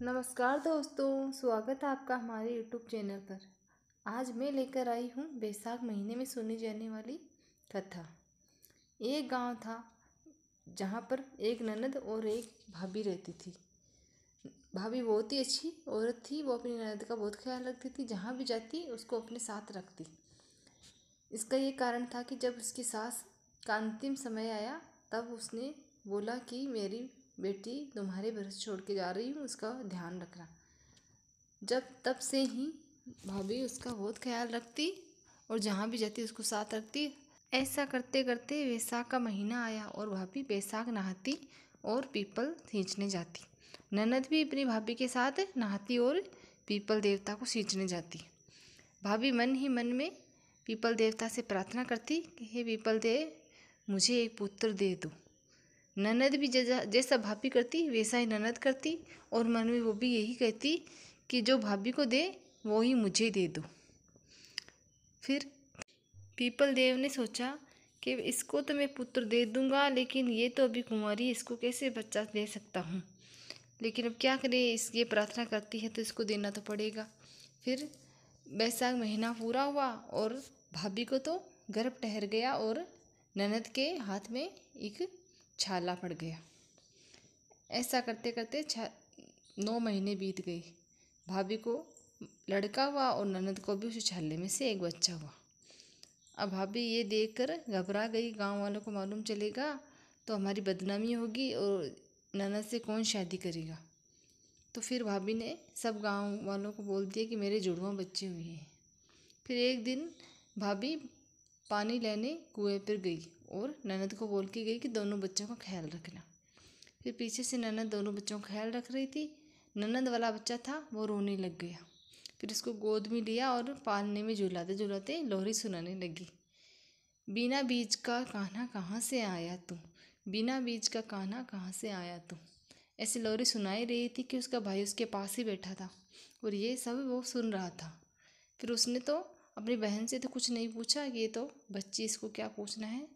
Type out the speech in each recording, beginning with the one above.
नमस्कार दोस्तों, स्वागत है आपका हमारे YouTube चैनल पर। आज मैं लेकर आई हूँ बैसाख महीने में सुनी जाने वाली कथा। एक गांव था जहाँ पर एक ननद और एक भाभी रहती थी। भाभी बहुत ही अच्छी औरत थी। वो अपनी ननद का बहुत ख्याल रखती थी, जहाँ भी जाती उसको अपने साथ रखती। इसका ये कारण था कि जब उसकी सास का अंतिम समय आया तब उसने बोला कि मेरी बेटी तुम्हारे भरोसे छोड़ के जा रही हूँ, उसका ध्यान रखना। तब से ही भाभी उसका बहुत ख्याल रखती और जहाँ भी जाती उसको साथ रखती। ऐसा करते करते वैसाख का महीना आया और भाभी बैसाख नहाती और पीपल सींचने जाती। ननद भी अपनी भाभी के साथ नहाती और पीपल देवता को सींचने जाती। भाभी मन ही मन में पीपल देवता से प्रार्थना करती कि हे पीपल देव, मुझे एक पुत्र दे दो। ननद भी जैसा भाभी करती वैसा ही ननद करती और मन में वो भी यही कहती कि जो भाभी को दे वो ही मुझे दे दो। फिर पीपल देव ने सोचा कि इसको तो मैं पुत्र दे दूंगा, लेकिन ये तो अभी कुंवारी, इसको कैसे बच्चा दे सकता हूँ। लेकिन अब क्या करें, ये प्रार्थना करती है तो इसको देना तो पड़ेगा। फिर बैसाख महीना पूरा हुआ और भाभी को तो गर्भ ठहर गया और ननद के हाथ में एक छाला पड़ गया। ऐसा करते करते 9 महीने बीत गए। भाभी को लड़का हुआ और ननद को भी उस छाले में से एक बच्चा हुआ। अब भाभी ये देखकर घबरा गई। गांव वालों को मालूम चलेगा तो हमारी बदनामी होगी और ननद से कौन शादी करेगा। तो फिर भाभी ने सब गांव वालों को बोल दिया कि मेरे जुड़वा बच्चे हुए हैं। फिर एक दिन भाभी पानी लेने कुएं पर गई और ननद को बोल के गई कि दोनों बच्चों का ख्याल रखना। फिर पीछे से ननद दोनों बच्चों का ख्याल रख रही थी। ननद वाला बच्चा था वो रोने लग गया। फिर उसको गोद में लिया और पालने में झुलाते झुलाते लोरी सुनाने लगी। बिना बीज का कान्हा कहाँ से आया तू, बिना बीज का कान्हा कहाँ से आया तू। ऐसी लोरी सुनाई रही थी कि उसका भाई उसके पास ही बैठा था और ये सब वो सुन रहा था। फिर उसने तो अपनी बहन से तो कुछ नहीं पूछा, ये तो बच्ची, इसको क्या पूछना है।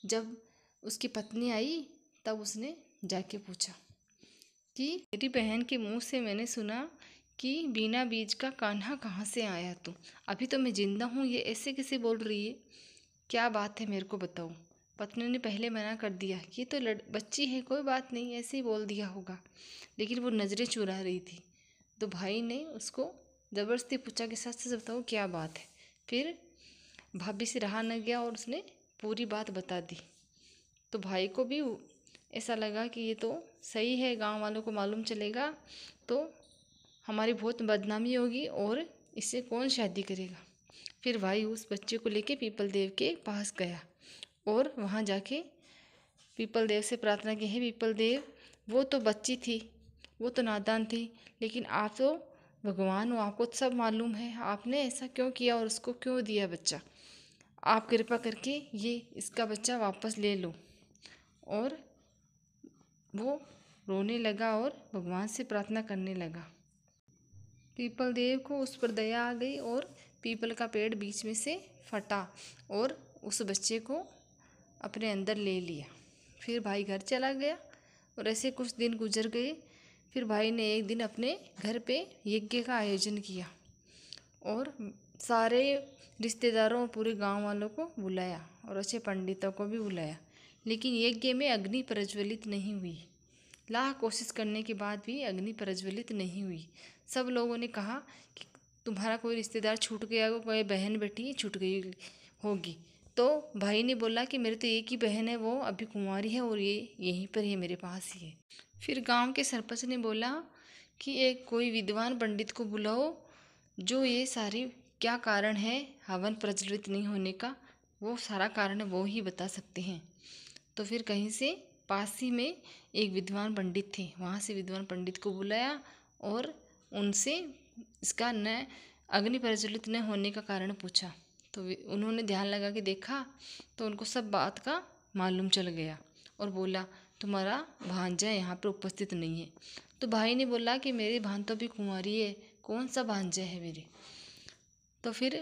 जब उसकी पत्नी आई तब उसने जाके पूछा कि मेरी बहन के मुंह से मैंने सुना कि बिना बीज का कान्हा कहाँ से आया तू। अभी तो मैं जिंदा हूँ, ये ऐसे कैसे बोल रही है, क्या बात है मेरे को बताओ। पत्नी ने पहले मना कर दिया कि ये तो बच्ची है, कोई बात नहीं, ऐसे ही बोल दिया होगा। लेकिन वो नज़रें चुरा रही थी। तो भाई ने उसको ज़बरदस्ती पूछा कि सच सच बताओ क्या बात है। फिर भाभी से रहा न गया और उसने पूरी बात बता दी। तो भाई को भी ऐसा लगा कि ये तो सही है, गांव वालों को मालूम चलेगा तो हमारी बहुत बदनामी होगी और इससे कौन शादी करेगा। फिर भाई उस बच्चे को लेके पीपल देव के पास गया और वहाँ जाके पीपल देव से प्रार्थना की, है पीपल देव, वो तो बच्ची थी, वो तो नादान थी, लेकिन आप तो भगवान हो, आपको तो सब मालूम है, आपने ऐसा क्यों किया और उसको क्यों दिया बच्चा। आप कृपा करके ये इसका बच्चा वापस ले लो। और वो रोने लगा और भगवान से प्रार्थना करने लगा। पीपल देव को उस पर दया आ गई और पीपल का पेड़ बीच में से फटा और उस बच्चे को अपने अंदर ले लिया। फिर भाई घर चला गया और ऐसे कुछ दिन गुजर गए। फिर भाई ने एक दिन अपने घर पे यज्ञ का आयोजन किया और सारे रिश्तेदारों और पूरे गांव वालों को बुलाया और अच्छे पंडितों को भी बुलाया। लेकिन यज्ञ में अग्नि प्रज्वलित नहीं हुई। लाख कोशिश करने के बाद भी अग्नि प्रज्वलित नहीं हुई। सब लोगों ने कहा कि तुम्हारा कोई रिश्तेदार छूट गया होगा, कोई बहन बेटी छूट गई होगी। तो भाई ने बोला कि मेरे तो एक ही बहन है, वो अभी कुंवारी है और ये यहीं पर है, मेरे पास ही है। फिर गांव के सरपंच ने बोला कि एक कोई विद्वान पंडित को बुलाओ, जो ये सारी क्या कारण है हवन प्रज्वलित नहीं होने का, वो सारा कारण है वो ही बता सकते हैं। तो फिर कहीं से पास ही में एक विद्वान पंडित थे, वहाँ से विद्वान पंडित को बुलाया और उनसे इसका न अग्नि प्रज्वलित न होने का कारण पूछा। तो उन्होंने ध्यान लगा के देखा तो उनको सब बात का मालूम चल गया और बोला तुम्हारा भांजा यहाँ पर उपस्थित नहीं है। तो भाई ने बोला कि मेरी भान तो भी कुंवारी है, कौन सा भांजा है मेरे। तो फिर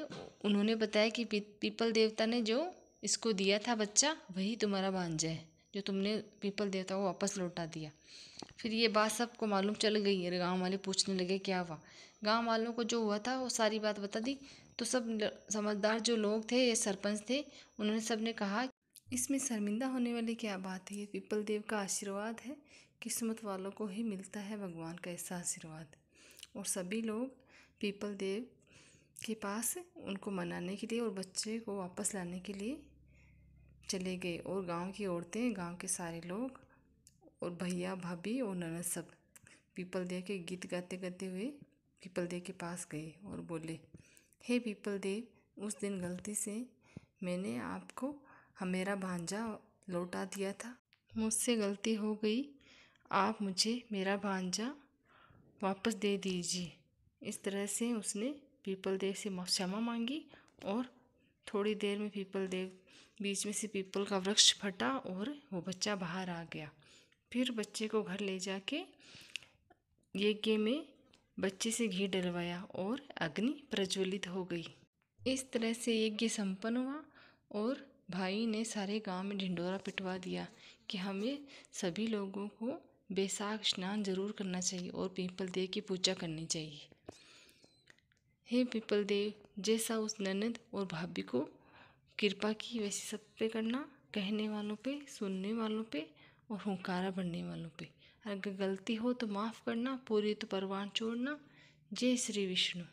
उन्होंने बताया कि पीपल देवता ने जो इसको दिया था बच्चा, वही तुम्हारा भांजा है, जो तुमने पीपल देवता को वापस लौटा दिया। फिर ये बात सबको मालूम चल गई और गांव वाले पूछने लगे क्या हुआ। गांव वालों को जो हुआ था वो सारी बात बता दी। तो सब समझदार जो लोग थे, ये सरपंच थे, उन्होंने सब ने कहा इसमें शर्मिंदा होने वाली क्या बात है, ये पीपल देव का आशीर्वाद है, किस्मत वालों को ही मिलता है भगवान का ऐसा आशीर्वाद। और सभी लोग पीपल देव के पास उनको मनाने के लिए और बच्चे को वापस लाने के लिए चले गए। और गांव की औरतें, गांव के सारे लोग और भैया भाभी और ननद सब पीपल देव के गीत गाते गाते हुए पीपल देव के पास गए और बोले, हे पीपल देव, उस दिन गलती से मैंने आपको मेरा भांजा लौटा दिया था, मुझसे गलती हो गई, आप मुझे मेरा भांजा वापस दे दीजिए। इस तरह से उसने पीपल देव से क्षमा मांगी और थोड़ी देर में पीपल देव बीच में से पीपल का वृक्ष फटा और वो बच्चा बाहर आ गया। फिर बच्चे को घर ले जाके यज्ञ में बच्चे से घी डलवाया और अग्नि प्रज्वलित हो गई। इस तरह से यज्ञ संपन्न हुआ और भाई ने सारे गांव में ढिंढोरा पिटवा दिया कि हमें सभी लोगों को बैसाख स्नान जरूर करना चाहिए और पीपल देव की पूजा करनी चाहिए। हे पीपल देव, जैसा उस ननद और भाभी को कृपा की वैसे सब पे करना, कहने वालों पे, सुनने वालों पे और हुंकारा भरने वालों पे। अगर गलती हो तो माफ़ करना, पूरी तो परवान छोड़ना। जय श्री विष्णु।